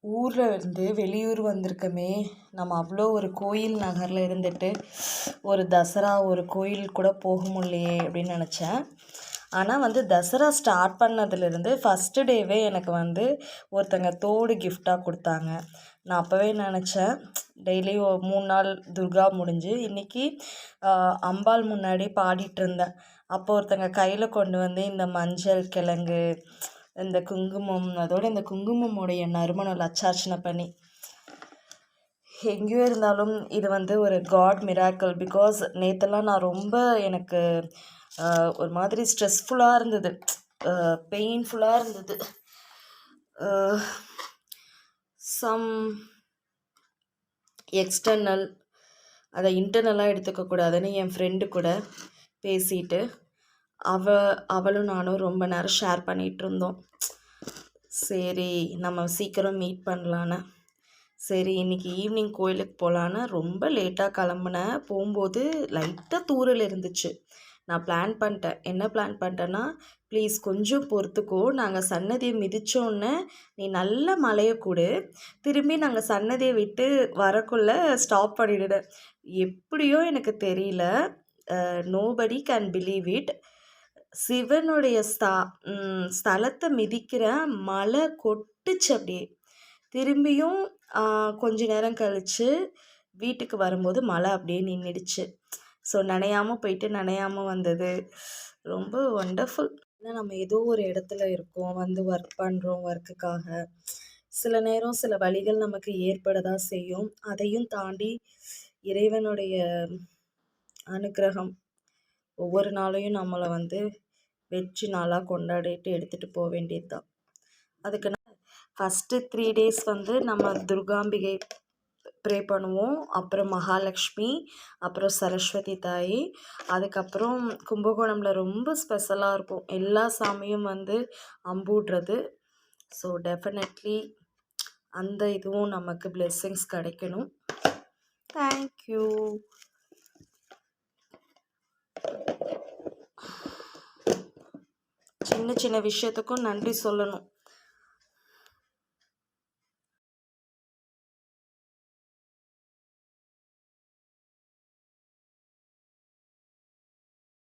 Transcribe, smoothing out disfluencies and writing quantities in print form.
ஊரில் இருந்து வெளியூர் வந்திருக்கமே, நம்ம அவ்வளோ ஒரு கோயில் நகரில் இருந்துட்டு ஒரு தசரா ஒரு கோயில் கூட போக முடியலையே அப்படின்னு நினச்சேன். ஆனால் தசரா ஸ்டார்ட் பண்ணதுலேருந்து ஃபஸ்ட்டு டேவே எனக்கு ஒருத்தங்க தோடு கிஃப்டாக கொடுத்தாங்க. நான் அப்போவே நினச்சேன், டெய்லி 3 நாள் துர்கா முடிஞ்சு இன்றைக்கி அம்பாள் முன்னாடி பாடிட்டு இருந்தேன். அப்போ ஒருத்தங்க கையில் கொண்டு இந்த மஞ்சள் கிழங்கு, இந்த குங்குமம், அதோட இந்த குங்குமமுடைய நறுமணம் லட்சார்ச்சனை பண்ணி எங்கேயோ இருந்தாலும் இது ஒரு காட் மிராக்கிள். பிகாஸ் நேற்றெல்லாம் நான் ரொம்ப எனக்கு ஒரு மாதிரி ஸ்ட்ரெஸ்ஃபுல்லாக இருந்தது, பெயின்ஃபுல்லாக இருந்தது. சம் எக்ஸ்டர்னல், அதை இன்டர்னலாக எடுத்துக்கக்கூடாதுன்னு என் ஃப்ரெண்டு கூட பேசிட்டு அவளும் நானும் ரொம்ப நேரம் ஷேர் பண்ணிகிட்டு இருந்தோம். சரி, நம்ம சீக்கிரம் மீட் பண்ணலான்னு. சரி, இன்றைக்கி ஈவினிங் கோயிலுக்கு போகலான்னு ரொம்ப லேட்டாக கிளம்புனேன். போகும்போது லைட்டாக தூறல் இருந்துச்சு. நான் என்ன பிளான் பண்ணிட்டேன்னா, ப்ளீஸ் கொஞ்சம் பொறுத்துக்கோ, நாங்கள் சன்னதியை மிதித்தோன்னே நீ நல்ல மழையை கொடு, திரும்பி நாங்கள் சன்னதியை விட்டு வரக்குள்ளே ஸ்டாப் பண்ணிவிடு. எப்படியோ எனக்கு தெரியல, நோபடி கேன் பிலீவ் இட். சிவனுடைய ஸ்தலத்தை மிதிக்கிற மழை கொட்டுச்சு அப்படியே. திரும்பியும் கொஞ்ச நேரம் கழித்து வீட்டுக்கு வரும்போது மழை அப்படியே நின்றுடுச்சு. ஸோ நனையாமல் போயிட்டு நனையாமல் வந்தது ரொம்ப ஒண்டர்ஃபுல். ஏன்னா நம்ம ஏதோ ஒரு இடத்துல இருக்கோம், ஒர்க் பண்ணுறோம், ஒர்க்குக்காக சில நேரம் சில வழிகள் நமக்கு ஏற்பட தான் செய்யும். அதையும் தாண்டி இறைவனுடைய அனுக்கிரகம் ஒவ்வொரு நாளையும் நம்மளை வெற்றி நாளாக கொண்டாடிட்டு எடுத்துகிட்டு போக வேண்டியது தான். அதுக்கு ஃபஸ்ட்டு 3 days நம்ம துர்காம்பிகை ப்ரே பண்ணுவோம், அப்புறம் மகாலட்சுமி, அப்புறம் சரஸ்வதி தாய், அதுக்கப்புறம் கும்பகோணமில் ரொம்ப ஸ்பெஷலாக இருக்கும், எல்லா சாமியும் அம்புடுறது. ஸோ டெஃபினெட்லி அந்த இதுவும் நமக்கு பிளெஸ்ஸிங்ஸ் கிடைக்கணும். தேங்க்யூ. சின்ன சின்ன விஷயத்துக்கும் நன்றி சொல்லணும்.